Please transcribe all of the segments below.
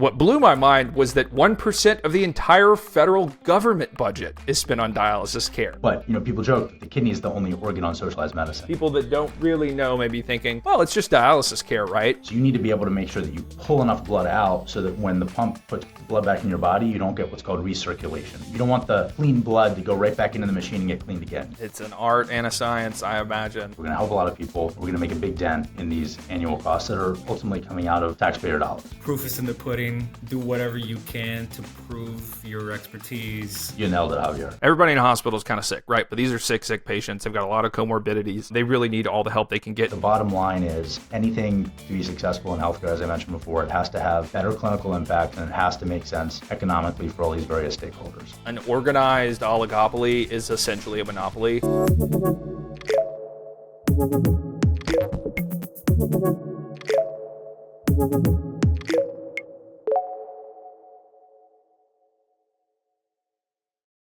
what blew my mind was that 1% of the entire federal government budget is spent on dialysis care. But, people joke that the kidney is the only organ on socialized medicine. People that don't really know may be thinking, well, it's just dialysis care, right? So you need to be able to make sure that you pull enough blood out so that when the pump puts blood back in your body, you don't get what's called recirculation. You don't want the clean blood to go right back into the machine and get cleaned again. It's an art and a science, I imagine. We're going to help a lot of people. We're going to make a big dent in these annual costs that are ultimately coming out of taxpayer dollars. Proof is in the pudding. Do whatever you can to prove your expertise. You nailed it, Javier. Everybody in a hospital is kind of sick, right? But these are sick patients. They've got a lot of comorbidities. They really need all the help they can get. The bottom line is anything to be successful in healthcare, as I mentioned before, it has to have better clinical impact and it has to make sense economically for all these various stakeholders. An organized oligopoly is essentially a monopoly.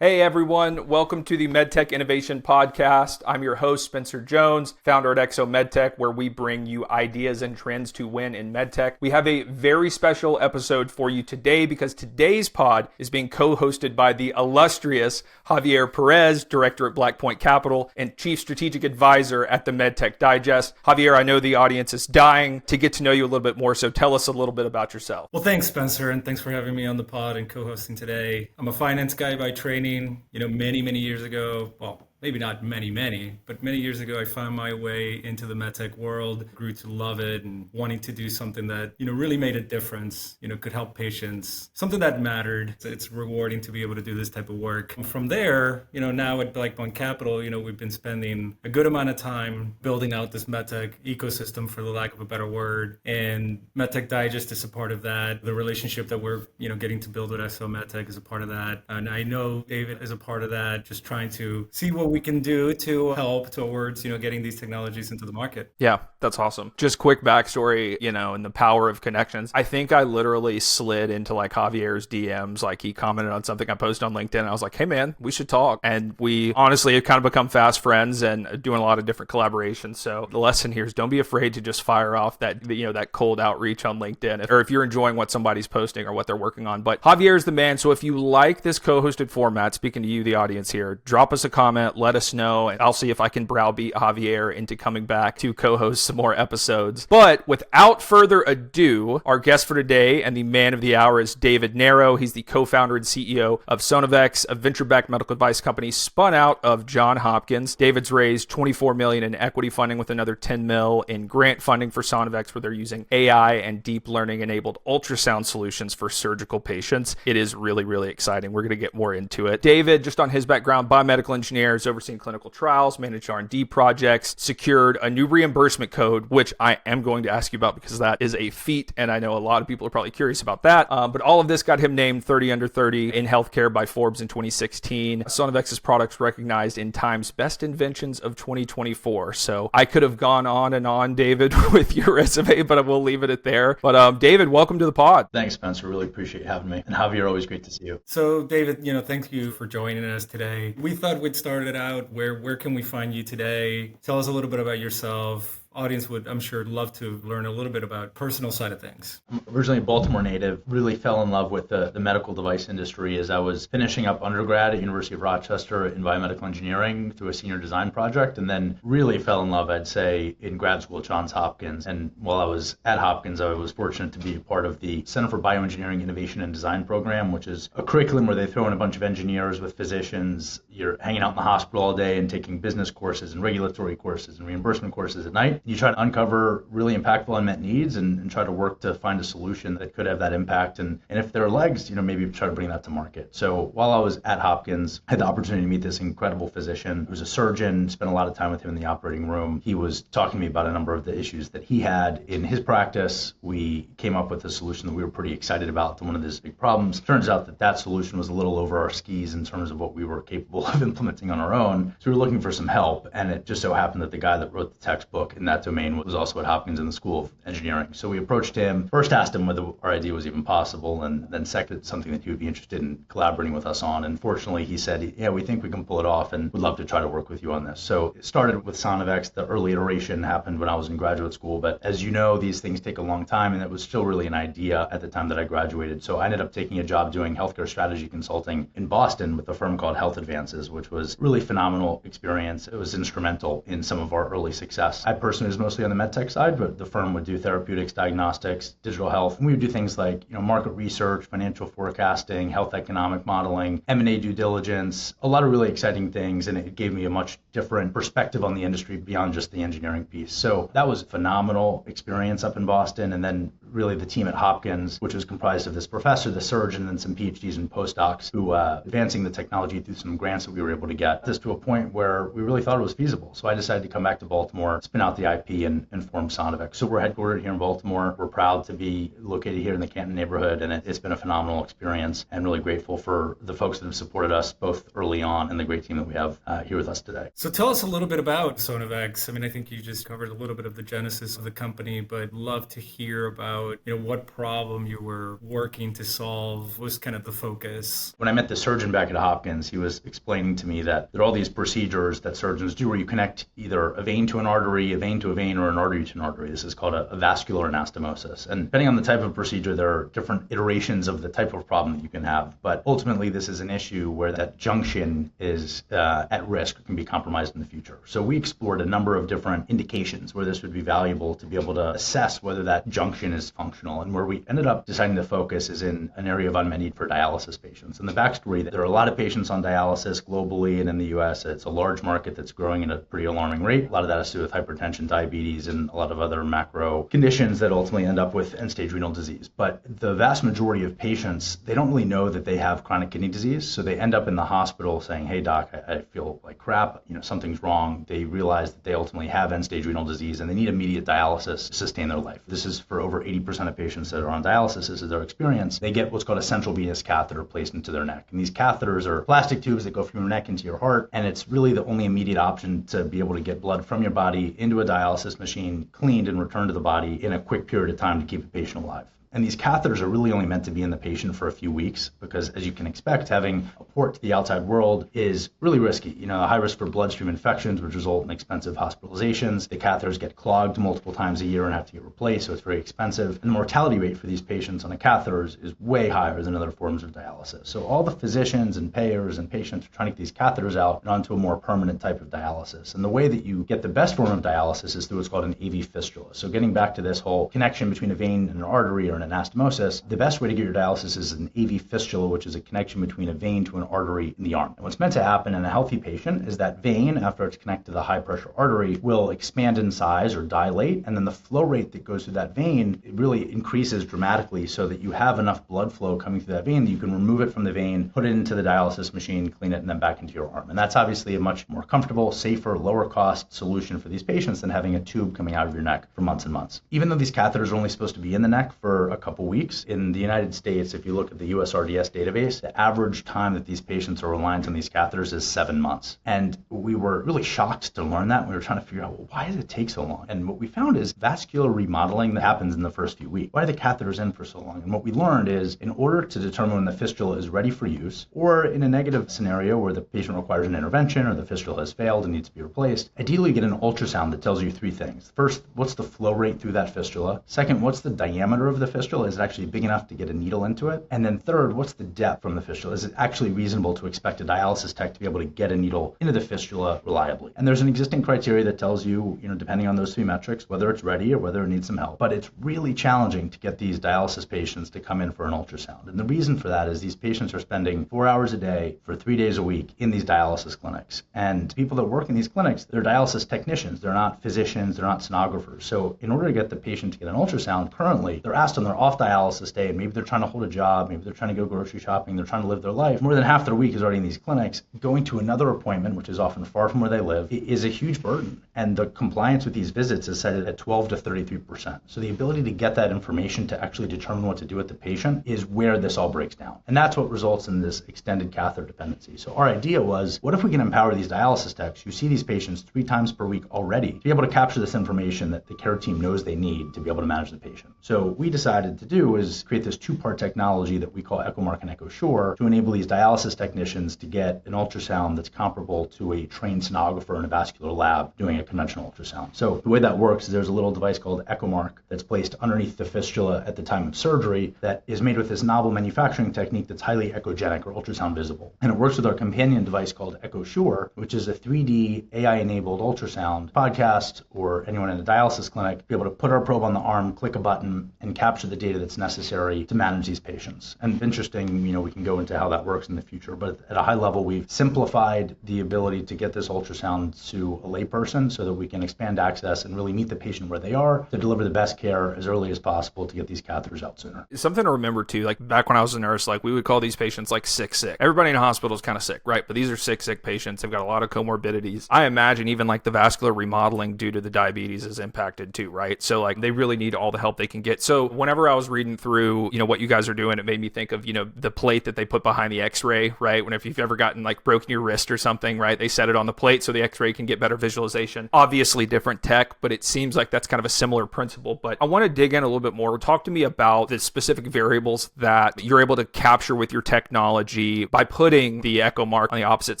Hey everyone, welcome to the MedTech Innovation Podcast. I'm your host, Spencer Jones, founder at MedTech, where we bring you ideas and trends to win in MedTech. We have a very special episode for you today because today's pod is being co-hosted by the illustrious Javier Perez, director at Black Point Capital and chief strategic advisor at the MedTech Digest. Javier, I know the audience is dying to get to know you a little bit more, so tell us a little bit about yourself. Well, thanks, Spencer, and thanks for having me on the pod and co-hosting today. I'm a finance guy by training. Many years ago, well, maybe not many, but many years ago, I found my way into the medtech world, grew to love it and wanting to do something that, really made a difference, could help patients, something that mattered. It's rewarding to be able to do this type of work. And from there, now at Black Point Capital, we've been spending a good amount of time building out this medtech ecosystem, for the lack of a better word. And MedTech Digest is a part of that. The relationship that we're, getting to build with MedTech is a part of that. And I know David is a part of that, just trying to see what we can do to help towards, getting these technologies into the market. Yeah, that's awesome. Just quick backstory, and the power of connections. I think I literally slid into Javier's DMs. He commented on something I posted on LinkedIn. And I was like, hey man, we should talk. And we honestly have kind of become fast friends and doing a lot of different collaborations. So the lesson here is don't be afraid to just fire off that cold outreach on LinkedIn, or if you're enjoying what somebody's posting or what they're working on. But Javier is the man. So if you like this co-hosted format, speaking to you, the audience here, drop us a comment, let us know, and I'll see if I can browbeat Javier into coming back to co-host some more episodes. But without further ado, our guest for today and the man of the hour is David Narrow. He's the co-founder and CEO of Sonavex, a venture-backed medical device company spun out of Johns Hopkins. David's raised $24 million in equity funding with another $10 million in grant funding for Sonavex, where they're using AI and deep learning-enabled ultrasound solutions for surgical patients. It is really, really exciting. We're going to get more into it. David, just on his background, biomedical engineer, has overseen clinical trials, managed R&D projects, secured a new reimbursement code, which I am going to ask you about because that is a feat, and I know a lot of people are probably curious about that. But all of this got him named 30 under 30 in healthcare by Forbes in 2016. Sonavex's products recognized in Time's Best Inventions of 2024. So I could have gone on and on, David, with your resume, but I will leave it at there. But David, welcome to the pod. Thanks, Spencer. Really appreciate you having me. And Javier, always great to see you. So David, thank you for joining us today. We thought we'd start it out. Where can we find you today? Tell us a little bit about yourself. Audience would, I'm sure, love to learn a little bit about personal side of things. I'm originally a Baltimore native, really fell in love with the medical device industry as I was finishing up undergrad at University of Rochester in biomedical engineering through a senior design project, and then really fell in love, I'd say, in grad school at Johns Hopkins. And while I was at Hopkins, I was fortunate to be a part of the Center for Bioengineering Innovation and Design program, which is a curriculum where they throw in a bunch of engineers with physicians. You're hanging out in the hospital all day and taking business courses and regulatory courses and reimbursement courses at night. You try to uncover really impactful unmet needs and try to work to find a solution that could have that impact. And if there are legs, maybe try to bring that to market. So while I was at Hopkins, I had the opportunity to meet this incredible physician who was a surgeon, spent a lot of time with him in the operating room. He was talking to me about a number of the issues that he had in his practice. We came up with a solution that we were pretty excited about to one of his big problems. Turns out that solution was a little over our skis in terms of what we were capable of implementing on our own. So we were looking for some help. And it just so happened that the guy that wrote the textbook in that domain, was also at Hopkins in the School of Engineering. So we approached him, first asked him whether our idea was even possible, and then second, something that he would be interested in collaborating with us on. And fortunately, he said, yeah, we think we can pull it off and would love to try to work with you on this. So it started with Sonavex. The early iteration happened when I was in graduate school, but as you know, these things take a long time, and it was still really an idea at the time that I graduated. So I ended up taking a job doing healthcare strategy consulting in Boston with a firm called Health Advances, which was really phenomenal experience. It was instrumental in some of our early success. I personally was mostly on the MedTech side, but the firm would do therapeutics, diagnostics, digital health, and we would do things like market research, financial forecasting, health economic modeling, M&A due diligence, a lot of really exciting things, and it gave me a much different perspective on the industry beyond just the engineering piece. So that was a phenomenal experience up in Boston, and then really the team at Hopkins, which was comprised of this professor, the surgeon, and some PhDs and postdocs who advancing the technology through some grants that we were able to get this to a point where we really thought it was feasible. So I decided to come back to Baltimore, spin out the IP, and form Sonavex. So we're headquartered here in Baltimore. We're proud to be located here in the Canton neighborhood, and it's been a phenomenal experience, and really grateful for the folks that have supported us both early on and the great team that we have here with us today. So tell us a little bit about Sonavex. I mean, I think you just covered a little bit of the genesis of the company, but love to hear about what problem you were working to solve. Was kind of the focus? When I met the surgeon back at Hopkins, he was explaining to me that there are all these procedures that surgeons do where you connect either a vein to an artery, a vein to a vein, or an artery to an artery. This is called a vascular anastomosis. And depending on the type of procedure, there are different iterations of the type of problem that you can have. But ultimately, this is an issue where that junction is at risk or can be compromised in the future. So we explored a number of different indications where this would be valuable to be able to assess whether that junction is functional. And where we ended up deciding to focus is in an area of unmet need for dialysis patients. And the backstory, there are a lot of patients on dialysis globally and in the US. It's a large market that's growing at a pretty alarming rate. A lot of that has to do with hypertension, diabetes, and a lot of other macro conditions that ultimately end up with end-stage renal disease. But the vast majority of patients, they don't really know that they have chronic kidney disease. So they end up in the hospital saying, hey, doc, I feel like crap. Something's wrong. They realize that they ultimately have end-stage renal disease and they need immediate dialysis to sustain their life. This is for over 80% of patients that are on dialysis. This is their experience. They get what's called a central venous catheter placed into their neck. And these catheters are plastic tubes that go from your neck into your heart. And it's really the only immediate option to be able to get blood from your body into a dialysis machine, cleaned and returned to the body in a quick period of time to keep a patient alive. And these catheters are really only meant to be in the patient for a few weeks because, as you can expect, having a port to the outside world is really risky. A high risk for bloodstream infections, which result in expensive hospitalizations. The catheters get clogged multiple times a year and have to get replaced, so it's very expensive. And the mortality rate for these patients on the catheters is way higher than other forms of dialysis. So all the physicians and payers and patients are trying to get these catheters out and onto a more permanent type of dialysis. And the way that you get the best form of dialysis is through what's called an AV fistula. So getting back to this whole connection between a vein and an artery or an anastomosis, the best way to get your dialysis is an AV fistula, which is a connection between a vein to an artery in the arm. And what's meant to happen in a healthy patient is that vein, after it's connected to the high pressure artery, will expand in size or dilate, and then the flow rate that goes through that vein, it really increases dramatically so that you have enough blood flow coming through that vein that you can remove it from the vein, put it into the dialysis machine, clean it, and then back into your arm. And that's obviously a much more comfortable, safer, lower cost solution for these patients than having a tube coming out of your neck for months and months. Even though these catheters are only supposed to be in the neck for a couple weeks, in the United States, if you look at the USRDS database, the average time that these patients are reliant on these catheters is 7 months. And we were really shocked to learn that. We were trying to figure out, well, why does it take so long? And what we found is vascular remodeling that happens in the first few weeks. Why are the catheters in for so long? And what we learned is in order to determine when the fistula is ready for use, or in a negative scenario where the patient requires an intervention or the fistula has failed and needs to be replaced, ideally you get an ultrasound that tells you three things. First, what's the flow rate through that fistula? Second, what's the diameter of the fistula? Is it actually big enough to get a needle into it? And then third, what's the depth from the fistula? Is it actually reasonable to expect a dialysis tech to be able to get a needle into the fistula reliably? And there's an existing criteria that tells you, depending on those three metrics, whether it's ready or whether it needs some help. But it's really challenging to get these dialysis patients to come in for an ultrasound. And the reason for that is these patients are spending 4 hours a day for 3 days a week in these dialysis clinics. And people that work in these clinics, they're dialysis technicians. They're not physicians. They're not sonographers. So in order to get the patient to get an ultrasound, currently, they're asked on they're off dialysis day, and maybe they're trying to hold a job, maybe they're trying to go grocery shopping, they're trying to live their life, more than half their week is already in these clinics. Going to another appointment, which is often far from where they live, is a huge burden. And the compliance with these visits is set at 12 to 33%. So the ability to get that information to actually determine what to do with the patient is where this all breaks down. And that's what results in this extended catheter dependency. So our idea was, what if we can empower these dialysis techs? You see these patients 3 times per week already, to be able to capture this information that the care team knows they need to be able to manage the patient. So what we decided to do is create this 2-part technology that we call EchoMark and EchoSure to enable these dialysis technicians to get an ultrasound that's comparable to a trained sonographer in a vascular lab doing a conventional ultrasound. So the way that works is there's a little device called EchoMark that's placed underneath the fistula at the time of surgery that is made with this novel manufacturing technique that's highly echogenic or ultrasound visible. And it works with our companion device called EchoSure, which is a 3D AI-enabled ultrasound. Podcast or anyone in a dialysis clinic be able to put our probe on the arm, click a button, and capture the data that's necessary to manage these patients. And interesting, we can go into how that works in the future, but at a high level, we've simplified the ability to get this ultrasound to a layperson so that we can expand access and really meet the patient where they are to deliver the best care as early as possible to get these catheters out sooner. Something to remember too, like back when I was a nurse, like we would call these patients like sick. Everybody in a hospital is kind of sick, right? But these are sick patients. They've got a lot of comorbidities. I imagine even like the vascular remodeling due to the diabetes is impacted too, right? So like they really need all the help they can get. So whenever I was reading through, what you guys are doing, it made me think of, the plate that they put behind the x-ray, right? If you've ever gotten like broken your wrist or something, right? They set it on the plate so the x-ray can get better visualization. Obviously different tech, but it seems like that's kind of a similar principle. But I want to dig in a little bit more. Talk to me about the specific variables that you're able to capture with your technology by putting the EchoMark on the opposite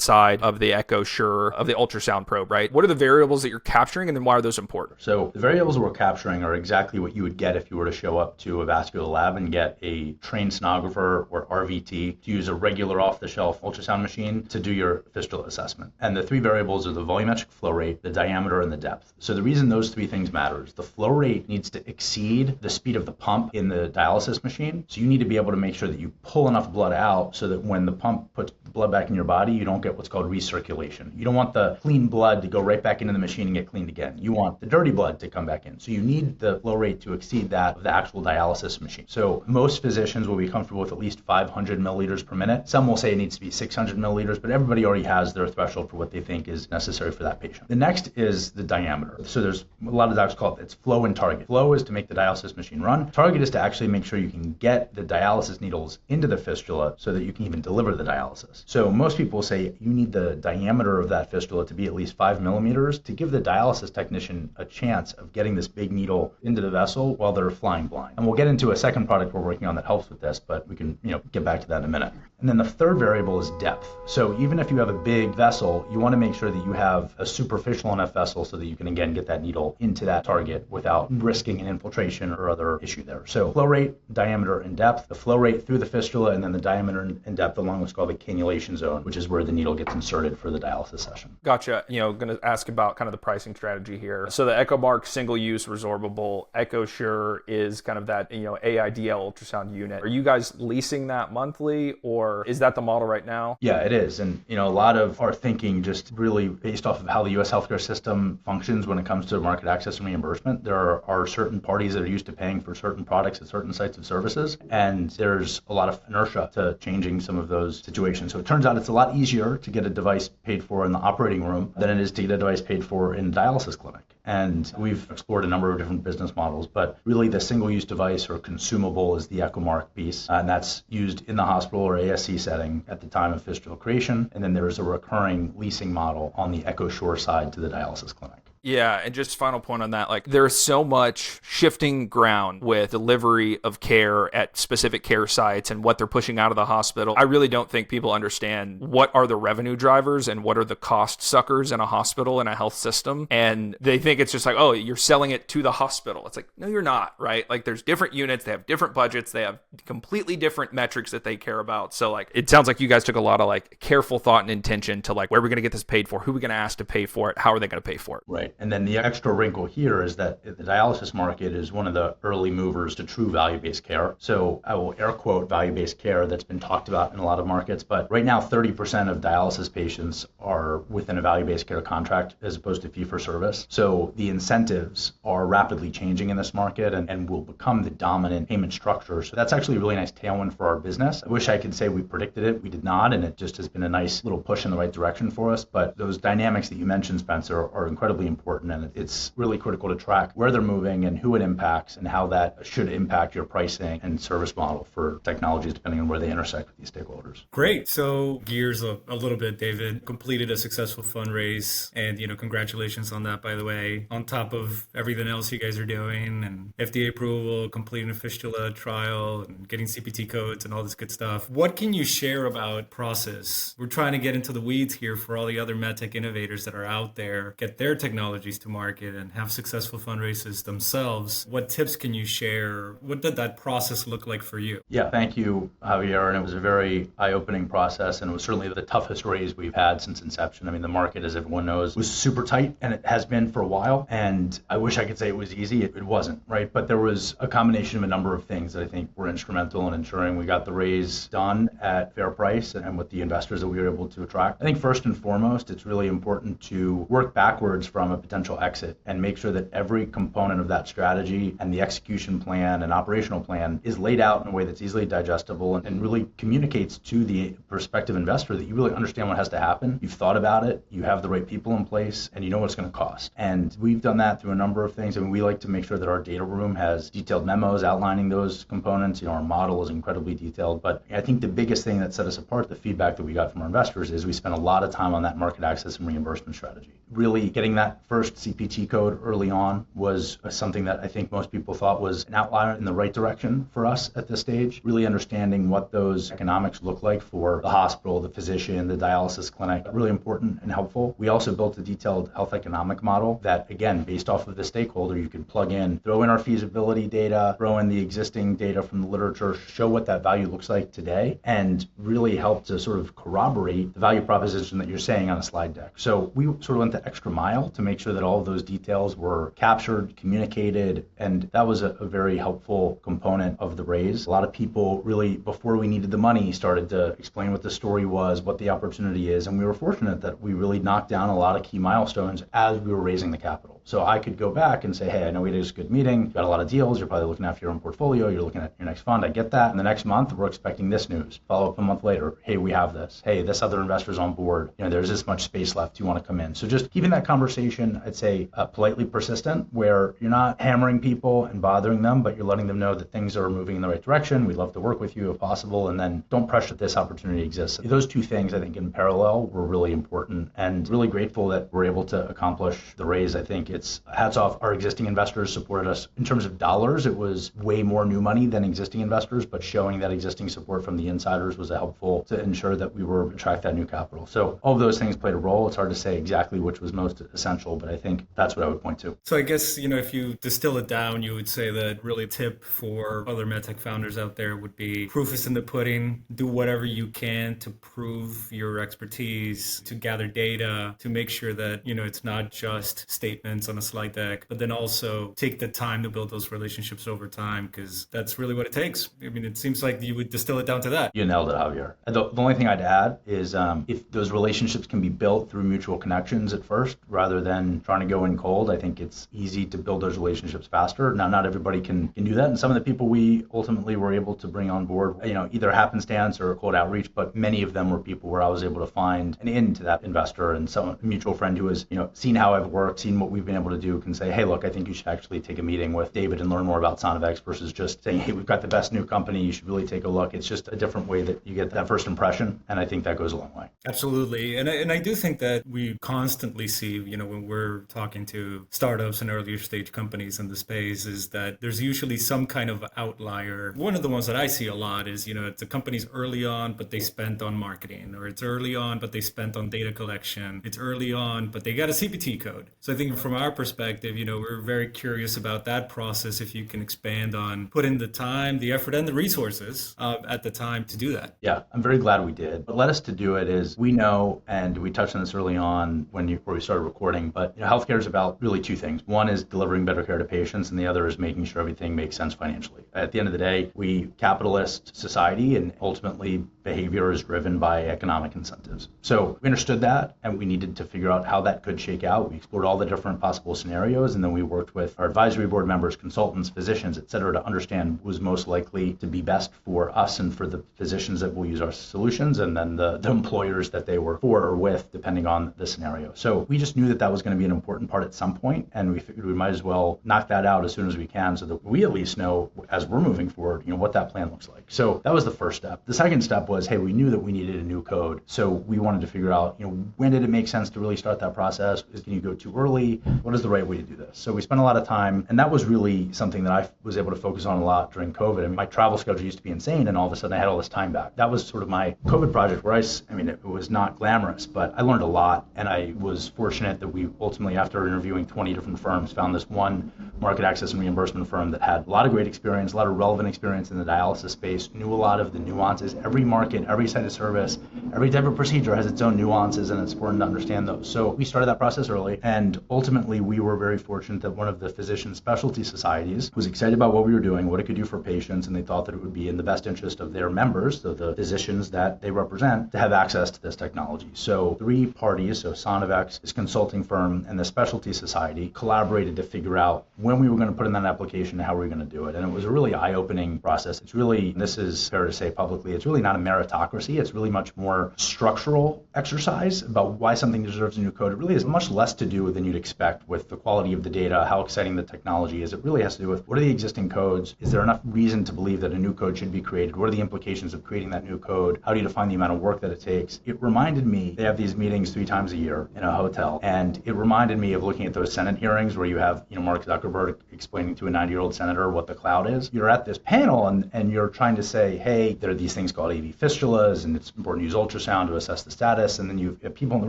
side of the EchoSure of the ultrasound probe, right? What are the variables that you're capturing, and then why are those important? So the variables we're capturing are exactly what you would get if you were to show up to a vascular lab and get a trained sonographer or RVT to use a regular off-the-shelf ultrasound machine to do your fistula assessment. And the 3 variables are the volumetric flow rate, the diameter, and the depth. So the reason those 3 things matter is the flow rate needs to exceed the speed of the pump in the dialysis machine. So you need to be able to make sure that you pull enough blood out so that when the pump puts the blood back in your body, you don't get what's called recirculation. You don't want the clean blood to go right back into the machine and get cleaned again. You want the dirty blood to come back in. So you need the flow rate to exceed that of the actual dialysis machine. So most physicians will be comfortable with at least 500 milliliters per minute. Some will say it needs to be 600 milliliters, but everybody already has their threshold for what they think is necessary for that patient. The next is the diameter. So there's a lot of doctors call it's flow and target. Flow is to make the dialysis machine run. Target is to actually make sure you can get the dialysis needles into the fistula so that you can even deliver the dialysis. So most people say you need the diameter of that fistula to be at least 5 millimeters to give the dialysis technician a chance of getting this big needle into the vessel while they're flying blind. And we'll get into a second product we're working on that helps with this, but we can get back to that in a minute. And then the third variable is depth. So even if you have a big vessel, you want to make sure that you have a superficial enough vessel so that you can again get that needle into that target without risking an infiltration or other issue there. So flow rate, diameter, and depth. The flow rate through the fistula, and then the diameter and depth along what's called the cannulation zone, which is where the needle gets inserted for the dialysis session. Gotcha. Going to ask about kind of the pricing strategy here. So the EchoMark single-use resorbable, EchoSure is kind of that AIDL ultrasound unit. Are you guys leasing that monthly, or is that the model right now? Yeah, it is. And a lot of our thinking just really based off of how the U.S. healthcare system functions when it comes to market access and reimbursement. There are certain parties that are used to paying for certain products at certain sites of services, and there's a lot of inertia to changing some of those situations. So it turns out it's a lot easier to get a device paid for in the operating room than it is to get a device paid for in a dialysis clinic. And we've explored a number of different business models, but really the single-use device or consumable is the EchoMark piece, and that's used in the hospital or ASC setting at the time of fistula creation. And then there's a recurring leasing model on the EchoSure side to the dialysis clinic. Yeah, and just final point on that, like there's so much shifting ground with delivery of care at specific care sites and what they're pushing out of the hospital. I really don't think people understand what are the revenue drivers and what are the cost suckers in a hospital and a health system. And they think it's just like, oh, you're selling it to the hospital. It's like, no, you're not, right? Like there's different units, they have different budgets, they have completely different metrics that they care about. So like, it sounds like you guys took a lot of like careful thought and intention to like, where are we going to get this paid for? Who are we going to ask to pay for it? How are they going to pay for it? Right. Right. And then the extra wrinkle here is that the dialysis market is one of the early movers to true value-based care. So I will air quote value-based care that's been talked about in a lot of markets. But right now, 30% of dialysis patients are within a value-based care contract as opposed to fee-for-service. So the incentives are rapidly changing in this market and will become the dominant payment structure. So that's actually a really nice tailwind for our business. I wish I could say we predicted it. We did not. And it just has been a nice little push in the right direction for us. But those dynamics that you mentioned, Spencer, are incredibly important. And it's really critical to track where they're moving and who it impacts and how that should impact your pricing and service model for technologies, depending on where they intersect with these stakeholders. Great. So gears a little bit, David. Completed a successful fundraise, and congratulations on that, by the way. On top of everything else you guys are doing, and FDA approval, completing a fistula trial, and getting CPT codes, and all this good stuff. What can you share about process? We're trying to get into the weeds here for all the other medtech innovators that are out there, get their technologies to market, and have successful fundraisers themselves. What tips can you share? What did that process look like for you? Yeah, thank you, Javier. And it was a very eye-opening process, and it was certainly the toughest raise we've had since inception. I mean, the market, as everyone knows, was super tight, and it has been for a while. And I wish I could say it was easy. It wasn't, right? But there was a combination of a number of things that I think were instrumental in ensuring we got the raise done at fair price and with the investors that we were able to attract. I think first and foremost, it's really important to work backwards from a potential exit and make sure that every component of that strategy and the execution plan and operational plan is laid out in a way that's easily digestible and really communicates to the prospective investor that you really understand what has to happen. You've thought about it, you have the right people in place, and you know what it's going to cost. And we've done that through a number of things. I mean, we like to make sure that our data room has detailed memos outlining those components. Our model is incredibly detailed. But I think the biggest thing that set us apart, the feedback that we got from our investors, is we spent a lot of time on that market access and reimbursement strategy. Really getting that first CPT code early on was something that I think most people thought was an outlier in the right direction for us at this stage. Really understanding what those economics look like for the hospital, the physician, the dialysis clinic, really important and helpful. We also built a detailed health economic model that, again, based off of the stakeholder, you could plug in, throw in our feasibility data, throw in the existing data from the literature, show what that value looks like today, and really help to sort of corroborate the value proposition that you're saying on a slide deck. So we sort of went the extra mile to make sure that all of those details were captured, communicated, and that was a very helpful component of the raise. A lot of people really, before we needed the money, started to explain what the story was, what the opportunity is, and we were fortunate that we really knocked down a lot of key milestones as we were raising the capital. So I could go back and say, hey, I know we had a good meeting, got a lot of deals, you're probably looking after your own portfolio, you're looking at your next fund, I get that. And the next month, we're expecting this news. Follow up a month later, hey, we have this. Hey, this other investor's on board. There's this much space left. Do you want to come in? So just keeping that conversation, I'd say, politely persistent, where you're not hammering people and bothering them, but you're letting them know that things are moving in the right direction. We'd love to work with you if possible. And then don't pressure that this opportunity exists. Those two things, I think, in parallel were really important, and really grateful that we're able to accomplish the raise. I think it's hats off. Our existing investors supported us. In terms of dollars, it was way more new money than existing investors, but showing that existing support from the insiders was helpful to ensure that we were attract that new capital. So all of those things played a role. It's hard to say exactly which was most essential, but I think that's what I would point to. So I guess, if you distill it down, you would say that really a tip for other medtech founders out there would be proof is in the pudding. Do whatever you can to prove your expertise, to gather data, to make sure that, it's not just statements on a slide deck, but then also take the time to build those relationships over time, because that's really what it takes. I mean, it seems like you would distill it down to that. You nailed it, Javier. The only thing I'd add is if those relationships can be built through mutual connections at first, rather than trying to go in cold, I think it's easy to build those relationships faster. Now, not everybody can do that. And some of the people we ultimately were able to bring on board, either happenstance or cold outreach, but many of them were people where I was able to find an in to that investor, and some mutual friend who has, seen how I've worked, seen what we've been able to do, can say, hey, look, I think you should actually take a meeting with David and learn more about Sonavex, versus just saying, hey, we've got the best new company, you should really take a look. It's just a different way that you get that first impression, and I think that goes a long way. Absolutely. And I do think that we constantly see, when we're talking to startups and earlier stage companies in the space, is that there's usually some kind of outlier. One of the ones that I see a lot is, it's a company's early on, but they spent on marketing, or it's early on, but they spent on data collection. It's early on, but they got a CPT code. So I think from our perspective, we're very curious about that process. If you can expand on put in the time, the effort, and the resources at the time to do that. Yeah, I'm very glad we did. What led us to do it is we know, and we touched on this early on before we started recording, but but healthcare is about really two things. One is delivering better care to patients, and the other is making sure everything makes sense financially. At the end of the day, we capitalist society, and ultimately behavior is driven by economic incentives. So we understood that, and we needed to figure out how that could shake out. We explored all the different possible scenarios, and then we worked with our advisory board members, consultants, physicians, et cetera, to understand what was most likely to be best for us and for the physicians that will use our solutions, and then the employers that they were for or with, depending on the scenario. So we just knew that that was going to be an important part at some point, and we figured we might as well knock that out as soon as we can so that we at least know, as we're moving forward, what that plan looks like. So that was the first step. The second step was, hey, we knew that we needed a new code. So we wanted to figure out, when did it make sense to really start that process? Can you go too early? What is the right way to do this? So we spent a lot of time, and that was really something that I was able to focus on a lot during COVID. And my travel schedule used to be insane, and all of a sudden I had all this time back. That was sort of my COVID project where it was not glamorous, but I learned a lot, and I was fortunate that we ultimately, after interviewing 20 different firms, found this one market access and reimbursement firm that had a lot of great experience, a lot of relevant experience in the dialysis space, knew a lot of the nuances. Every market, every site of service, every type of procedure has its own nuances, and it's important to understand those. So we started that process early, and ultimately we were very fortunate that one of the physician specialty societies was excited about what we were doing, what it could do for patients, and they thought that it would be in the best interest of their members, so the physicians that they represent, to have access to this technology. So three parties, so Sonavex, this consulting firm, and the specialty society collaborated to figure out when we were going to put in that application and how we were going to do it. And it was a really eye-opening process. It's really, this is fair to say publicly, it's really not a meritocracy. It's really much more structural exercise about why something deserves a new code. It really has much less to do than you'd expect with the quality of the data, how exciting the technology is. It really has to do with what are the existing codes? Is there enough reason to believe that a new code should be created? What are the implications of creating that new code? How do you define the amount of work that it takes? It reminded me, they have these meetings 3 times a year in a hotel, and it reminded me of looking at those Senate hearings where you have, Mark Zuckerberg explaining to a 90-year-old senator what the cloud is. You're at this panel and you're trying to say, hey, there are these things called AV fistulas, and it's important to use ultrasound to assess the status. And then you have people in the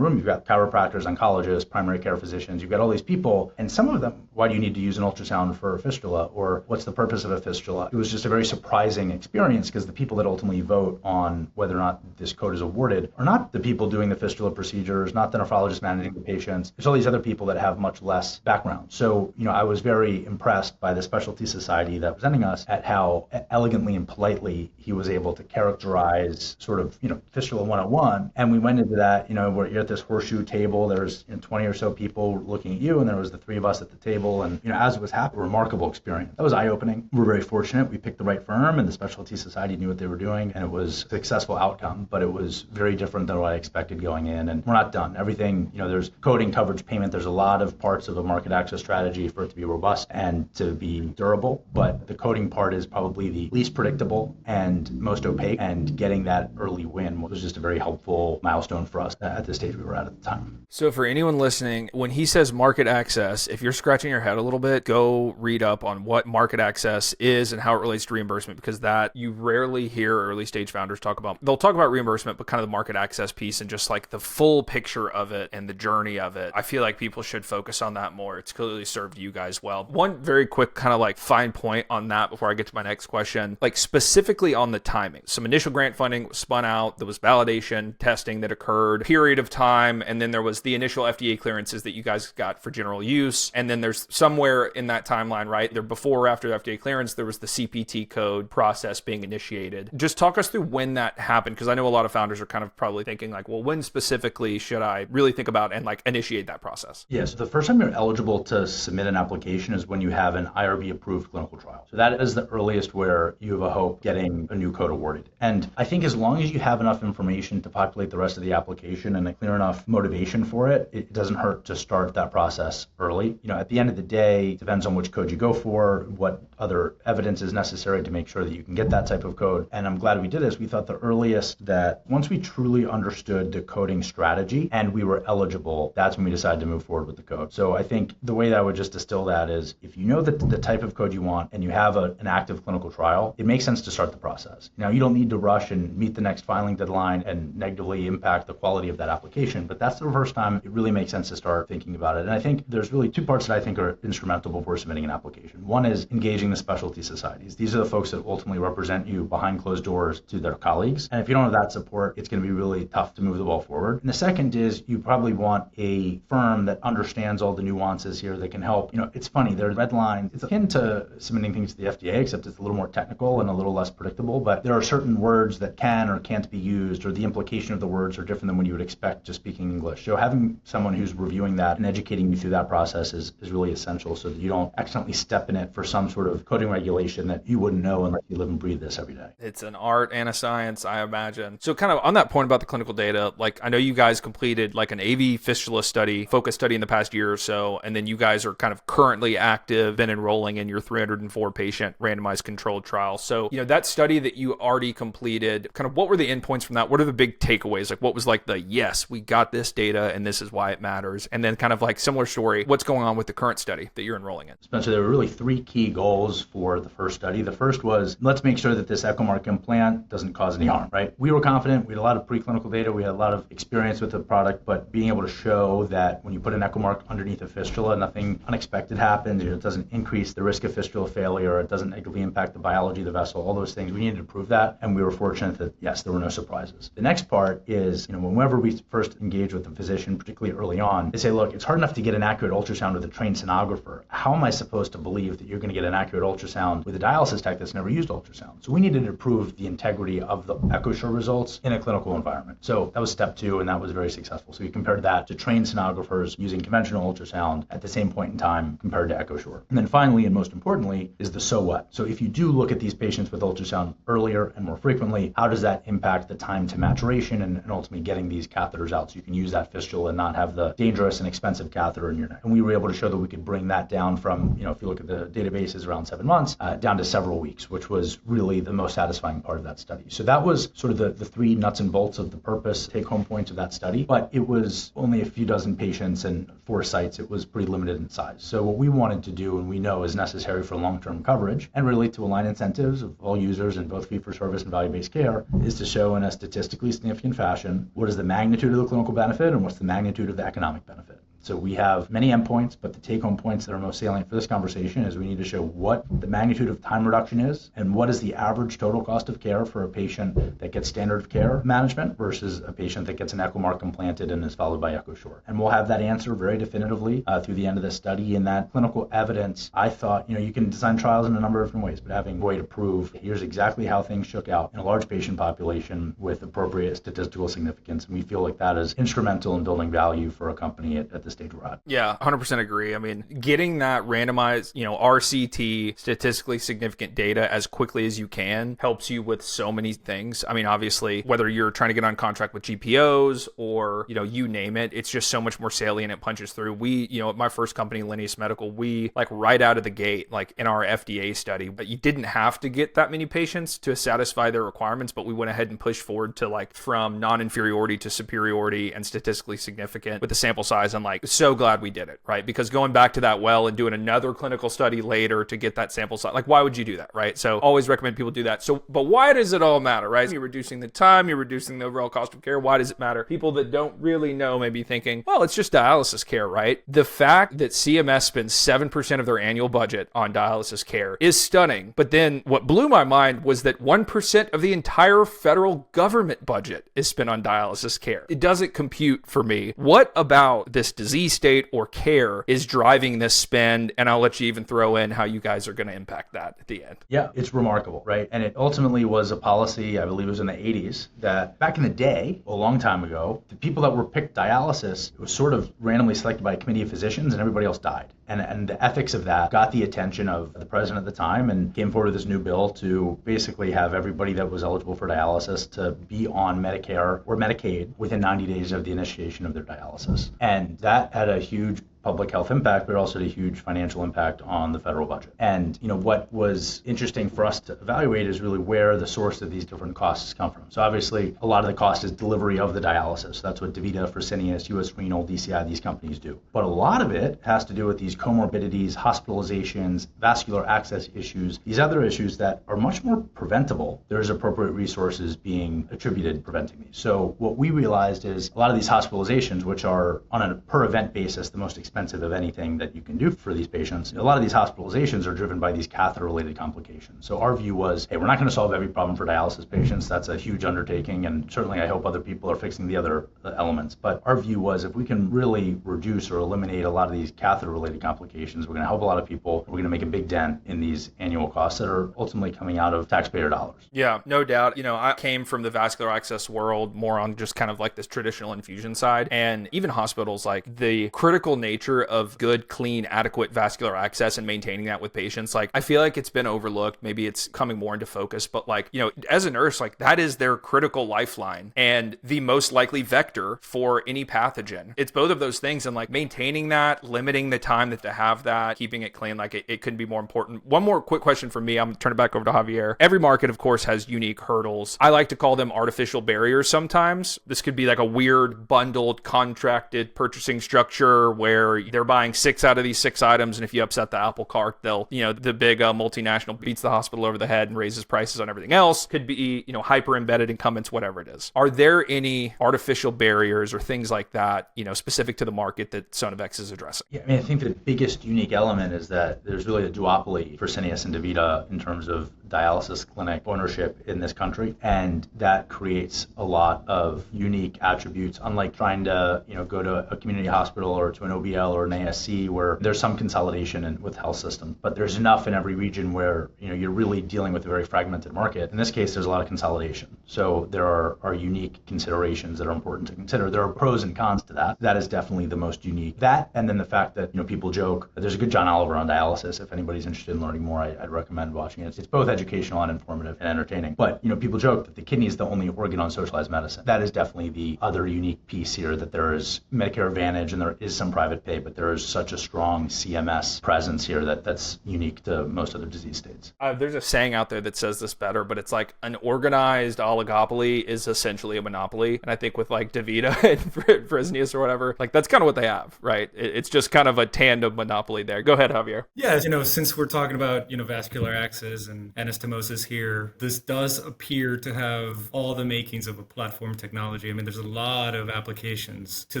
room, you've got chiropractors, oncologists, primary care physicians, you've got all these people, and some of them, why do you need to use an ultrasound for a fistula? Or what's the purpose of a fistula? It was just a very surprising experience because the people that ultimately vote on whether or not this code is awarded are not the people doing the fistula procedures, not the nephrologist managing the patients. There's all these other people that have much less background. So, I was very impressed by the specialty society that was presenting us at how elegantly and politely he was able to characterize sort of, fistula 101. And we went into that, where you're at this horseshoe table, there's 20 or so people looking at you, and there was the 3 of us at the table. And, as it was happening, a remarkable experience. That was eye-opening. We're very fortunate. We picked the right firm, and the specialty society knew what they were doing, and it was a successful outcome, but it was very different than what I expected going in. And we're not done. Everything, there's coding, coverage, payment. There's a lot of parts of a market access strategy for it to be robust and to be durable, but the coding part is probably the least predictable and most opaque, and getting that early win was just a very helpful milestone for us at the stage we were at the time. So for anyone listening, when he says market access, if you're scratching your head a little bit, go read up on what market access is and how it relates to reimbursement, because that you rarely hear early stage founders talk about. They'll talk about reimbursement, but kind of the market access piece and just like the full picture of it and the journey of it. I feel like people should focus on that more. It's clearly served you guys well. One very quick kind of like fine point on that before I get to my next question, like specifically on the timing. Some initial grant funding was spun out. There was validation testing that occurred, period of time. And then there was the initial FDA clearances that you guys got for general use. And then there's somewhere in that timeline, right there before or after the FDA clearance, there was the CPT code process being initiated. Just talk us through when that happened. Because I know a lot of founders are kind of probably thinking like, well, when specifically should I really think about and like initiate that process? Yeah, so the first time you're eligible to submit an application is when you have an IRB approved clinical trial. So that is the earliest where you have a hope getting a new code awarded. And I think as long as you have enough information to populate the rest of the application and a clear enough motivation for it, it doesn't hurt to start that process early. At the end of the day, it depends on which code you go for, what other evidence is necessary to make sure that you can get that type of code. And I'm glad we did this. We thought the earliest that once we truly understood the coding strategy and we were eligible, that's when we decided to move forward with the code. So I think the way that I would just distill that is if you know that the type of code you want and you have an active clinical trial, it makes sense to start the process. You don't need to rush and meet the next filing deadline and negatively impact the quality of that application, but that's the first time it really makes sense to start thinking about it. And I think there's really 2 parts that I think are instrumental before submitting an application. One is engaging the specialty societies. These are the folks that ultimately represent you behind closed doors to their colleagues. And if you don't have that support, it's going to be really tough to move the ball forward. And the second is you probably want a firm firm that understands all the nuances here that can help. It's funny, there's red lines. It's akin to submitting things to the FDA, except it's a little more technical and a little less predictable, but there are certain words that can or can't be used, or the implication of the words are different than what you would expect just speaking English. So having someone who's reviewing that and educating you through that process is really essential, so that you don't accidentally step in it for some sort of coding regulation that you wouldn't know unless you live and breathe this every day. It's an art and a science, I imagine. So kind of on that point about the clinical data, like I know you guys completed like an AV fistula study, focus study in the past year or so, and then you guys are kind of currently active and enrolling in your 304 patient randomized controlled trial. So, that study that you already completed, kind of what were the endpoints from that? What are the big takeaways? Like what was like the, yes, we got this data and this is why it matters? And then kind of like similar story, what's going on with the current study that you're enrolling in? Spencer, there were really three key goals for the first study. The first was, let's make sure that this EchoMark implant doesn't cause any harm, right? We were confident. We had a lot of preclinical data. We had a lot of experience with the product, but being able to show that when you put an EchoMark underneath a fistula, nothing unexpected happens. It doesn't increase the risk of fistula failure. It doesn't negatively impact the biology of the vessel, all those things. We needed to prove that, and we were fortunate that, yes, there were no surprises. The next part is, whenever we first engage with the physician, particularly early on, they say, look, it's hard enough to get an accurate ultrasound with a trained sonographer. How am I supposed to believe that you're going to get an accurate ultrasound with a dialysis tech that's never used ultrasound? So we needed to prove the integrity of the EchoSure results in a clinical environment. So that was step two, and that was very successful. So we compared that to trained sonographers using conventional ultrasound at the same point in time compared to EchoSure. And then finally, and most importantly, is the so what. So if you do look at these patients with ultrasound earlier and more frequently, how does that impact the time to maturation and ultimately getting these catheters out so you can use that fistula and not have the dangerous and expensive catheter in your neck? And we were able to show that we could bring that down from, if you look at the databases, around 7 months, down to several weeks, which was really the most satisfying part of that study. So that was sort of the three nuts and bolts of the purpose, take-home points of that study, but it was only a few dozen patients and 4 sites. It was pretty limited in size. So what we wanted to do, and we know is necessary for long-term coverage, and really to align incentives of all users in both fee-for-service and value-based care, is to show in a statistically significant fashion what is the magnitude of the clinical benefit and what's the magnitude of the economic benefit. So we have many endpoints, but the take-home points that are most salient for this conversation is we need to show what the magnitude of time reduction is and what is the average total cost of care for a patient that gets standard of care management versus a patient that gets an EchoMark implanted and is followed by EchoSure. And we'll have that answer very definitively through the end of the study. And that clinical evidence, I thought, you can design trials in a number of different ways, but having a way to prove here's exactly how things shook out in a large patient population with appropriate statistical significance. And we feel like that is instrumental in building value for a company at this stage we're at. Yeah, 100% agree. I mean, getting that randomized, RCT, statistically significant data as quickly as you can helps you with so many things. I mean, obviously, whether you're trying to get on contract with GPOs or, you name it, it's just so much more salient. It punches through. We, at my first company, Lineus Medical, we like right out of the gate, like in our FDA study, but you didn't have to get that many patients to satisfy their requirements, but we went ahead and pushed forward to like from non-inferiority to superiority and statistically significant with the sample size. And like, so glad we did it, right? Because going back to that well and doing another clinical study later to get that sample size, like why would you do that, right? So always recommend people do that. So, but why does it all matter, right? You're reducing the time, you're reducing the overall cost of care. Why does it matter? People that don't really know may be thinking, well, it's just dialysis care, right? The fact that CMS spends 7% of their annual budget on dialysis care is stunning. But then what blew my mind was that 1% of the entire federal government budget is spent on dialysis care. It doesn't compute for me. What about this disease state or care is driving this spend? And I'll let you even throw in how you guys are going to impact that at the end. Yeah, it's remarkable, right? And it ultimately was a policy, I believe it was in the 80s, that back in the day, a long time ago, the people that were picked dialysis, it was sort of randomly selected by a committee of physicians and everybody else died. And the ethics of that got the attention of the president at the time and came forward with this new bill to basically have everybody that was eligible for dialysis to be on Medicare or Medicaid within 90 days of the initiation of their dialysis. And that had a huge public health impact, but also a huge financial impact on the federal budget. And what was interesting for us to evaluate is really where the source of these different costs come from. So obviously, a lot of the cost is delivery of the dialysis. That's what DaVita, Fresenius, US Renal, DCI, these companies do. But a lot of it has to do with these comorbidities, hospitalizations, vascular access issues, these other issues that are much more preventable. There's appropriate resources being attributed to preventing these. So what we realized is a lot of these hospitalizations, which are on a per event basis the most expensive expensive of anything that you can do for these patients. A lot of these hospitalizations are driven by these catheter-related complications. So our view was, hey, we're not going to solve every problem for dialysis patients. That's a huge undertaking, and certainly I hope other people are fixing the other elements. But our view was, if we can really reduce or eliminate a lot of these catheter-related complications, we're going to help a lot of people. We're going to make a big dent in these annual costs that are ultimately coming out of taxpayer dollars. Yeah, no doubt. I came from the vascular access world more on just kind of like this traditional infusion side, and even hospitals, like the critical nature of good, clean, adequate vascular access and maintaining that with patients. Like, I feel like it's been overlooked. Maybe it's coming more into focus, but like, as a nurse, like that is their critical lifeline and the most likely vector for any pathogen. It's both of those things, and like maintaining that, limiting the time that they have that, keeping it clean, like it couldn't be more important. One more quick question for me. I'm going to turn it back over to Javier. Every market, of course, has unique hurdles. I like to call them artificial barriers sometimes. This could be like a weird bundled contracted purchasing structure where they're buying 6 out of these 6 items, and if you upset the apple cart, they'll, the big multinational beats the hospital over the head and raises prices on everything else. Could be, hyper embedded incumbents, whatever it is. Are there any artificial barriers or things like that, specific to the market that Sonavex is addressing? Yeah, I think the biggest unique element is that there's really a duopoly for Fresenius and DaVita in terms of dialysis clinic ownership in this country, and that creates a lot of unique attributes, unlike trying to go to a community hospital or to an OBL or an ASC where there's some consolidation with health systems, but there's enough in every region where you're really dealing with a very fragmented market. In this case, there's a lot of consolidation, so there are unique considerations that are important to consider. There are pros and cons to that. That is definitely the most unique. That, and then the fact that people joke, there's a good John Oliver on dialysis. If anybody's interested in learning more, I'd recommend watching it. It's both educational and informative and entertaining. But people joke that the kidney is the only organ on socialized medicine. That is definitely the other unique piece here, that there is Medicare Advantage and there is some private pay, but there is such a strong CMS presence here that's unique to most other disease states. There's a saying out there that says this better, but it's like an organized oligopoly is essentially a monopoly. And I think with like DaVita and Fresenius or whatever, like that's kind of what they have, right? It's just kind of a tandem monopoly there. Go ahead, Javier. Yeah, since we're talking about, vascular access and anastomosis here, this does appear to have all the makings of a platform technology. I mean, there's a lot of applications to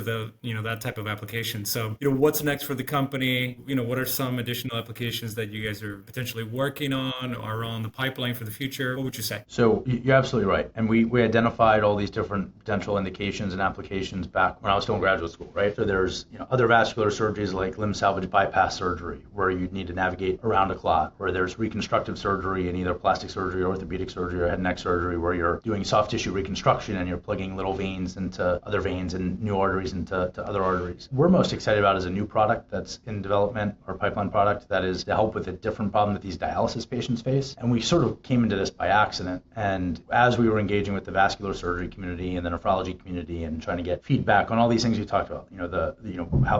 that type of application. So, what's next for the company? What are some additional applications that you guys are potentially working on or on the pipeline for the future? What would you say? So you're absolutely right. And we identified all these different potential indications and applications back when I was still in graduate school, right? So there's other vascular surgeries like limb salvage bypass surgery, where you need to navigate around a clot, where there's reconstructive surgery in either plastic surgery or orthopedic surgery or head and neck surgery, where you're doing soft tissue reconstruction and you're plugging little veins into other veins and new arteries into other arteries. We're most excited about is a new product that's in development, or pipeline product, that is to help with a different problem that these dialysis patients face. And we sort of came into this by accident. And as we were engaging with the vascular surgery community and the nephrology community and trying to get feedback on all these things you talked about,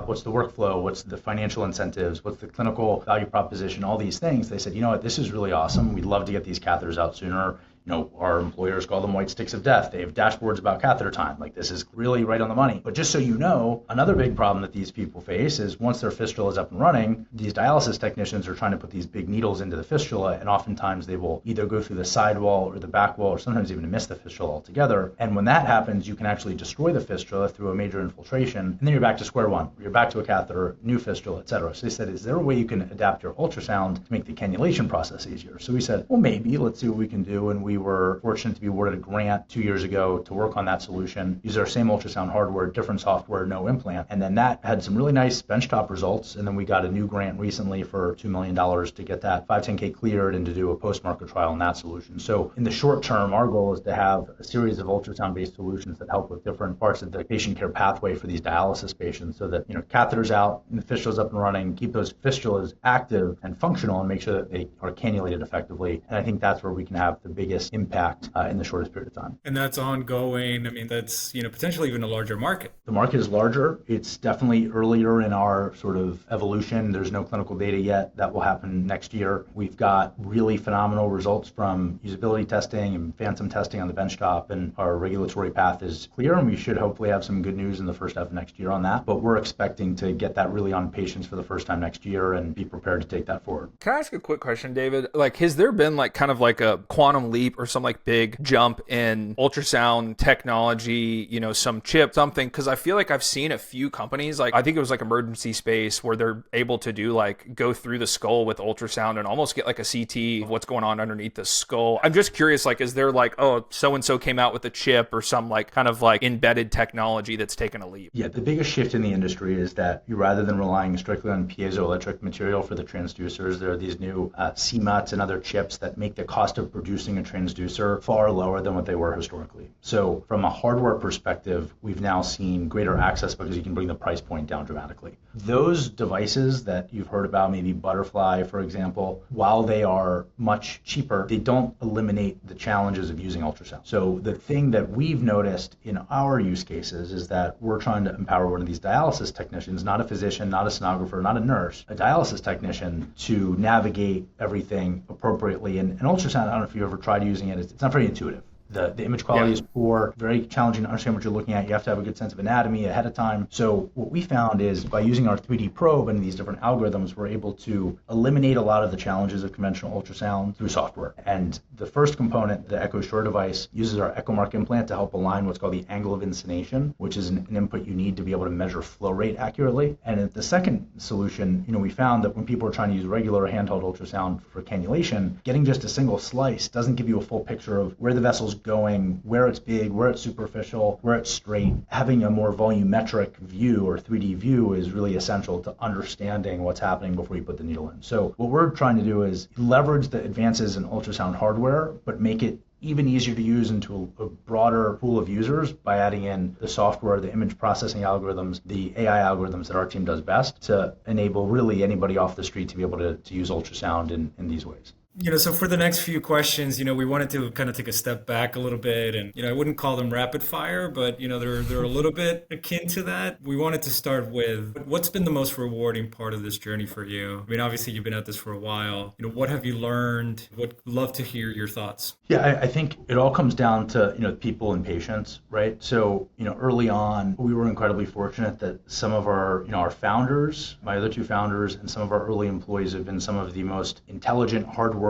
what's the workflow, what's the financial incentives, what's the clinical value proposition, all these things, they said, this is really awesome. We'd love to get these catheters out sooner. Our employers call them white sticks of death. They have dashboards about catheter time. Like, this is really right on the money. But just so you know, another big problem that these people face is once their fistula is up and running, these dialysis technicians are trying to put these big needles into the fistula, and oftentimes they will either go through the side wall or the back wall, or sometimes even miss the fistula altogether. And when that happens, you can actually destroy the fistula through a major infiltration, and then you're back to square one. You're back to a catheter, new fistula, et cetera. So they said, is there a way you can adapt your ultrasound to make the cannulation process easier? So we said, well, maybe, let's see what we can do. And we were fortunate to be awarded a grant 2 years ago to work on that solution. Use our same ultrasound hardware, different software, no implant. And then that had some really nice benchtop results. And then we got a new grant recently for $2 million to get that 510K cleared and to do a post-market trial on that solution. So in the short term, our goal is to have a series of ultrasound-based solutions that help with different parts of the patient care pathway for these dialysis patients, so that, catheters out and the fistula's up and running, keep those fistulas active and functional, and make sure that they are cannulated effectively. And I think that's where we can have the biggest impact in the shortest period of time. And that's ongoing. I mean, that's, potentially even a larger market. The market is larger. It's definitely earlier in our sort of evolution. There's no clinical data yet. That will happen next year. We've got really phenomenal results from usability testing and phantom testing on the benchtop, and our regulatory path is clear, and we should hopefully have some good news in the first half of next year on that. But we're expecting to get that really on patients for the first time next year and be prepared to take that forward. Can I ask a quick question, David? Like, has there been kind of a quantum leap leap or some like big jump in ultrasound technology, some chip, something? Because I feel like I've seen a few companies, like I think it was like Emergency Space, where they're able to do like go through the skull with ultrasound and almost get like a CT of what's going on underneath the skull. I'm just curious, like, is there like, oh, so-and-so came out with a chip or some like kind of like embedded technology that's taken a leap? Yeah, the biggest shift in the industry is that rather than relying strictly on piezoelectric material for the transducers, there are these new CMUTs and other chips that make the cost of producing a transducer far lower than what they were historically. So from a hardware perspective, we've now seen greater access because you can bring the price point down dramatically. Those devices that you've heard about, maybe Butterfly, for example, while they are much cheaper, they don't eliminate the challenges of using ultrasound. So the thing that we've noticed in our use cases is that we're trying to empower one of these dialysis technicians, not a physician, not a sonographer, not a nurse, a dialysis technician, to navigate everything appropriately. And ultrasound, I don't know if you've ever tried using it, it's not very intuitive. The image quality is poor, very challenging to understand what you're looking at. You have to have a good sense of anatomy ahead of time. So what we found is by using our 3D probe and these different algorithms, we're able to eliminate a lot of the challenges of conventional ultrasound through software. And the first component, the EchoSure device, uses our EchoMark implant to help align what's called the angle of incination, which is an input you need to be able to measure flow rate accurately. And the second solution, we found that when people are trying to use regular handheld ultrasound for cannulation, getting just a single slice doesn't give you a full picture of where the vessel's going, where it's big, where it's superficial, where it's straight. Having a more volumetric view or 3D view is really essential to understanding what's happening before you put the needle in. So what we're trying to do is leverage the advances in ultrasound hardware, but make it even easier to use into a broader pool of users by adding in the software, the image processing algorithms, the AI algorithms that our team does best to enable really anybody off the street to be able to use ultrasound in these ways. So for the next few questions, we wanted to kind of take a step back a little bit, and I wouldn't call them rapid fire, but they're a little bit akin to that. We wanted to start with what's been the most rewarding part of this journey for you? I mean, obviously you've been at this for a while. What have you learned? Would love to hear your thoughts. Yeah, I think it all comes down to people and patients, right? So early on, we were incredibly fortunate that some of our our founders, my other two founders, and some of our early employees have been some of the most intelligent, hardworking,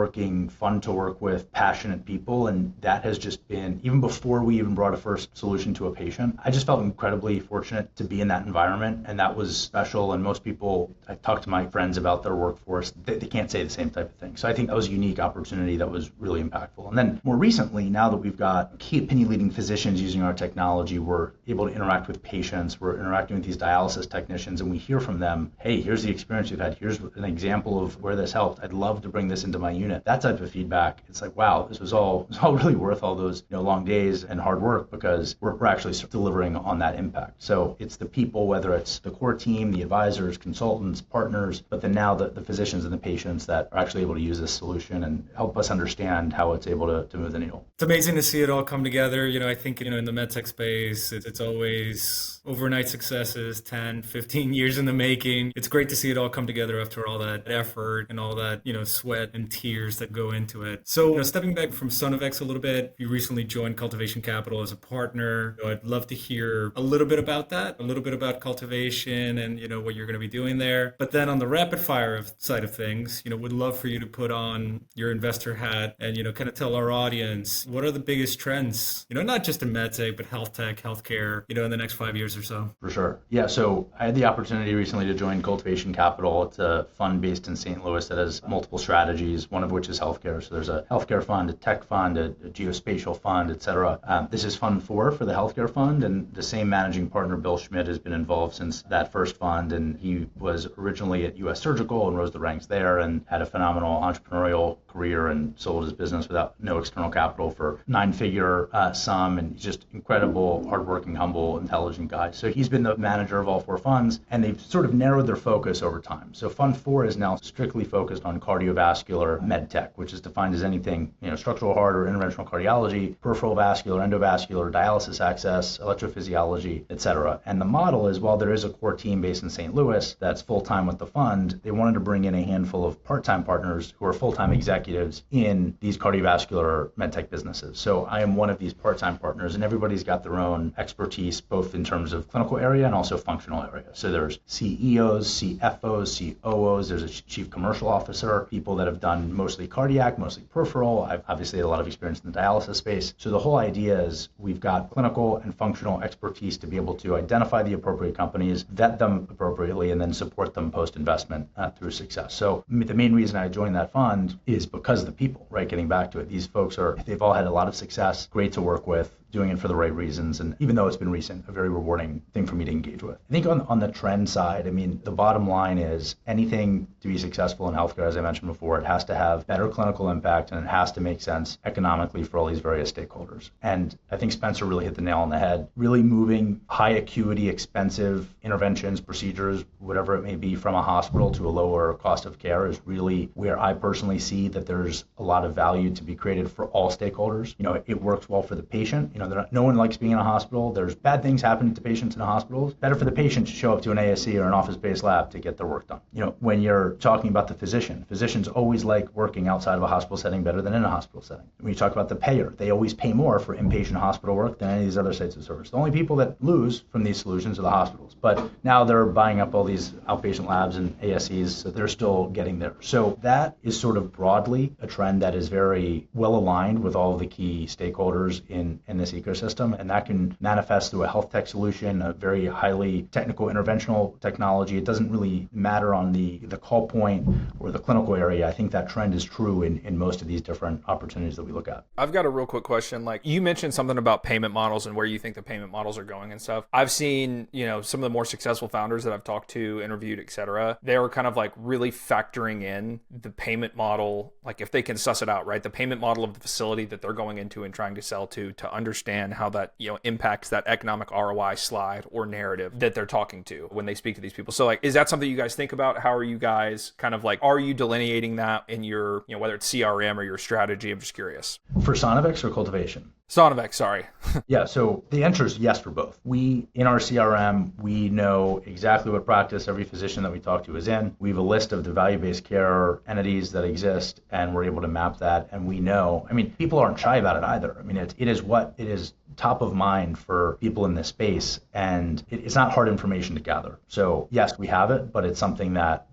fun to work with, passionate people. And that has just been, even before we even brought a first solution to a patient, I just felt incredibly fortunate to be in that environment. And that was special. And most people, I talk to my friends about their workforce, they can't say the same type of thing. So I think that was a unique opportunity that was really impactful. And then more recently, now that we've got key opinion leading physicians using our technology, we're able to interact with patients, we're interacting with these dialysis technicians, and we hear from them, hey, here's the experience we've had, here's an example of where this helped, I'd love to bring this into my unit. That type of feedback, it's like, wow, this was all really worth all those long days and hard work, because we're actually delivering on that impact. So it's the people, whether it's the core team, the advisors, consultants, partners, but then now the physicians and the patients that are actually able to use this solution and help us understand how it's able to move the needle. It's amazing to see it all come together. I think, in the medtech space, it's always overnight successes, 10, 15 years in the making. It's great to see it all come together after all that effort and all that, sweat and tears that go into it. So, stepping back from Sonavex a little bit, you recently joined Cultivation Capital as a partner. I'd love to hear a little bit about that, a little bit about Cultivation and, what you're going to be doing there. But then on the rapid fire side of things, would love for you to put on your investor hat and, kind of tell our audience, what are the biggest trends, not just in medtech, but health tech, healthcare, in the next 5 years or so? For sure. Yeah. So I had the opportunity recently to join Cultivation Capital. It's a fund based in St. Louis that has multiple strategies, one of which is healthcare. So there's a healthcare fund, a tech fund, a geospatial fund, et cetera. This is fund 4 for the healthcare fund. And the same managing partner, Bill Schmidt, has been involved since that first fund. And he was originally at US Surgical and rose the ranks there and had a phenomenal entrepreneurial career and sold his business without no external capital for 9-figure sum. And he's just incredible, hardworking, humble, intelligent guy. So he's been the manager of all 4 funds, and they've sort of narrowed their focus over time. So Fund 4 is now strictly focused on cardiovascular MedTech, which is defined as anything, structural heart or interventional cardiology, peripheral vascular, endovascular, dialysis access, electrophysiology, et cetera. And the model is, while there is a core team based in St. Louis that's full-time with the fund, they wanted to bring in a handful of part-time partners who are full-time executives in these cardiovascular MedTech businesses. So I am one of these part-time partners, and everybody's got their own expertise, both in terms of clinical area and also functional area. So there's CEOs, CFOs, COOs, there's a chief commercial officer, people that have done most mostly cardiac, mostly peripheral. I've obviously had a lot of experience in the dialysis space. So the whole idea is we've got clinical and functional expertise to be able to identify the appropriate companies, vet them appropriately, and then support them post-investment through success. So the main reason I joined that fund is because of the people, right? Getting back to it. These folks they've all had a lot of success, great to work with, doing it for the right reasons. And even though it's been recent, a very rewarding thing for me to engage with. I think on the trend side, I mean, the bottom line is anything to be successful in healthcare, as I mentioned before, it has to have better clinical impact and it has to make sense economically for all these various stakeholders. And I think Spencer really hit the nail on the head, really moving high acuity, expensive interventions, procedures, whatever it may be, from a hospital to a lower cost of care is really where I personally see that there's a lot of value to be created for all stakeholders. It works well for the patient. No one likes being in a hospital. There's bad things happen to patients in a hospital. Better for the patient to show up to an ASC or an office-based lab to get their work done. When you're talking about the physicians always like working outside of a hospital setting better than in a hospital setting. When you talk about the payer, they always pay more for inpatient hospital work than any of these other sites of service. The only people that lose from these solutions are the hospitals. But now they're buying up all these outpatient labs and ASCs, so they're still getting there. So that is sort of broadly a trend that is very well aligned with all of the key stakeholders in this ecosystem, and that can manifest through a health tech solution, a very highly technical interventional technology. It doesn't really matter on the call point or the clinical area. I think that trend is true in most of these different opportunities that we look at. I've got a real quick question. Like you mentioned something about payment models and where you think the payment models are going and stuff. I've seen, some of the more successful founders that I've talked to, interviewed, et cetera, they were kind of like really factoring in the payment model, like if they can suss it out, right? The payment model of the facility that they're going into and trying to sell to understand how that, impacts that economic ROI slide or narrative that they're talking to when they speak to these people. So like, is that something you guys think about? How are you guys kind of like, are you delineating that in your, whether it's CRM or your strategy? I'm just curious. For Sonavex or cultivation? Sonavex, sorry. Yeah, so the answer is yes for both. In our CRM, we know exactly what practice every physician that we talk to is in. We have a list of the value-based care entities that exist, and we're able to map that. And we know, people aren't shy about it either. It is top of mind for people in this space, and it's not hard information to gather. So yes, we have it, but it's something that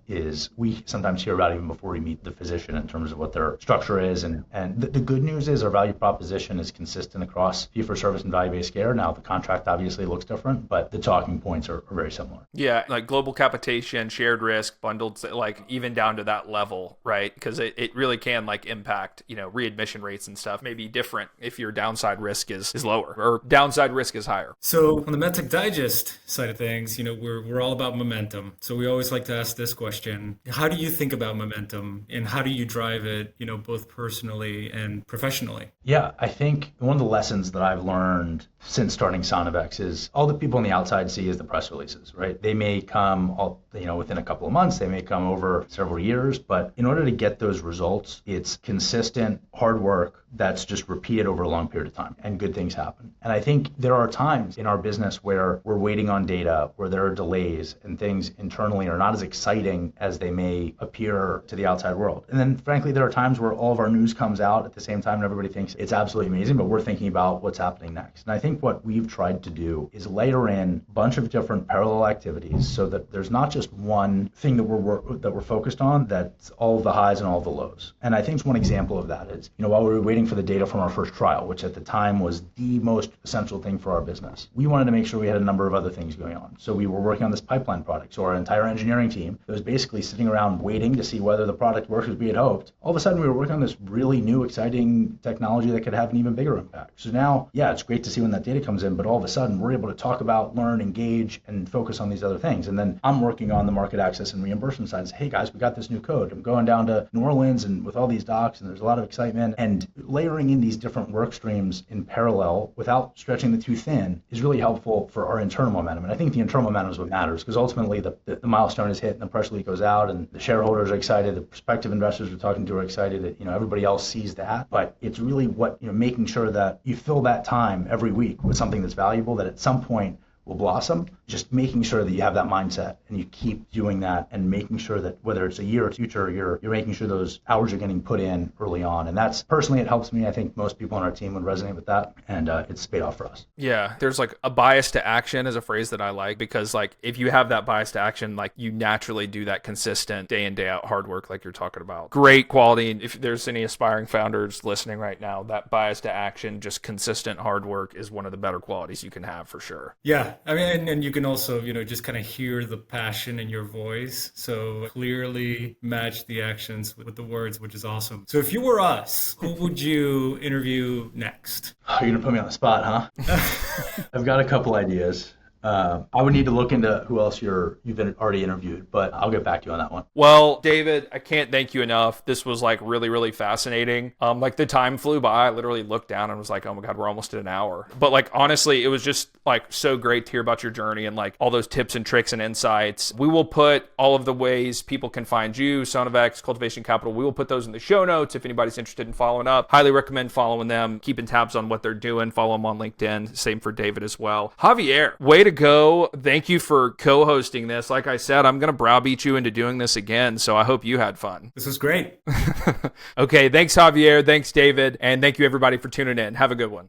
we sometimes hear about even before we meet the physician in terms of what their structure is. And the good news is our value proposition is consistent across fee-for-service and value-based care. Now, the contract obviously looks different, but the talking points are very similar. Yeah, like global capitation, shared risk, bundled, like even down to that level, right? Because it really can like impact, readmission rates and stuff. Maybe different if your downside risk is lower or downside risk is higher. So on the MedTech Digest side of things, we're all about momentum. So we always like to ask this question. How do you think about momentum and how do you drive it, both personally and professionally? Yeah, I think one of the lessons that I've learned since starting Sonavex is all the people on the outside see is the press releases, right? They may come within a couple of months, they may come over several years, but in order to get those results, it's consistent hard work that's just repeated over a long period of time, and good things happen. And I think there are times in our business where we're waiting on data, where there are delays, and things internally are not as exciting as they may appear to the outside world. And then frankly, there are times where all of our news comes out at the same time and everybody thinks it's absolutely amazing, but we're thinking about what's happening next. And I think what we've tried to do is layer in a bunch of different parallel activities so that there's not just one thing that we're focused on, that's all the highs and all the lows. And I think one example of that is, while we were waiting for the data from our first trial, which at the time was the most essential thing for our business, we wanted to make sure we had a number of other things going on. So we were working on this pipeline product. So our entire engineering team was basically sitting around waiting to see whether the product worked as we had hoped. All of a sudden, we were working on this really new, exciting technology that could have an even bigger impact. So now, yeah, it's great to see when that data comes in, but all of a sudden, we're able to talk about, learn, engage, and focus on these other things. And then I'm working on the market access and reimbursement side and say, hey guys, we got this new code. I'm going down to New Orleans and with all these docs, and there's a lot of excitement. And layering in these different work streams in parallel without stretching it too thin is really helpful for our internal momentum. And I think the internal momentum is what matters, because ultimately the milestone is hit and the press release goes out and the shareholders are excited, the prospective investors we're talking to are excited, that everybody else sees that. But it's really what making sure that you fill that time every week with something that's valuable, that at some point will blossom. Just making sure that you have that mindset and you keep doing that and making sure that whether it's a year or future, you're making sure those hours are getting put in early on. And that's personally, it helps me. I think most people on our team would resonate with that, and it's paid off for us. Yeah, there's like a bias to action is a phrase that I like, because like if you have that bias to action, like you naturally do that consistent day in, day out hard work like you're talking about. Great quality. And if there's any aspiring founders listening right now, that bias to action, just consistent hard work is one of the better qualities you can have for sure. Yeah, I mean, and you can also, just kind of hear the passion in your voice. So clearly match the actions with the words, which is awesome. So if you were us, who would you interview next? Oh, you're gonna put me on the spot, huh? I've got a couple ideas. I would need to look into who else you've already interviewed, but I'll get back to you on that one. Well, David, I can't thank you enough. This was like really, really fascinating. Like the time flew by. I literally looked down and was like, oh my God, we're almost at an hour. But like, honestly, it was just like so great to hear about your journey and like all those tips and tricks and insights. We will put all of the ways people can find you, Sonavex, Cultivation Capital. We will put those in the show notes if anybody's interested in following up. Highly recommend following them, keeping tabs on what they're doing. Follow them on LinkedIn. Same for David as well. Javier, way to go. Thank you for co-hosting this. Like I said, I'm going to browbeat you into doing this again, so I hope you had fun. This was great. Okay, thanks Javier, thanks David, and thank you everybody for tuning in. Have a good one.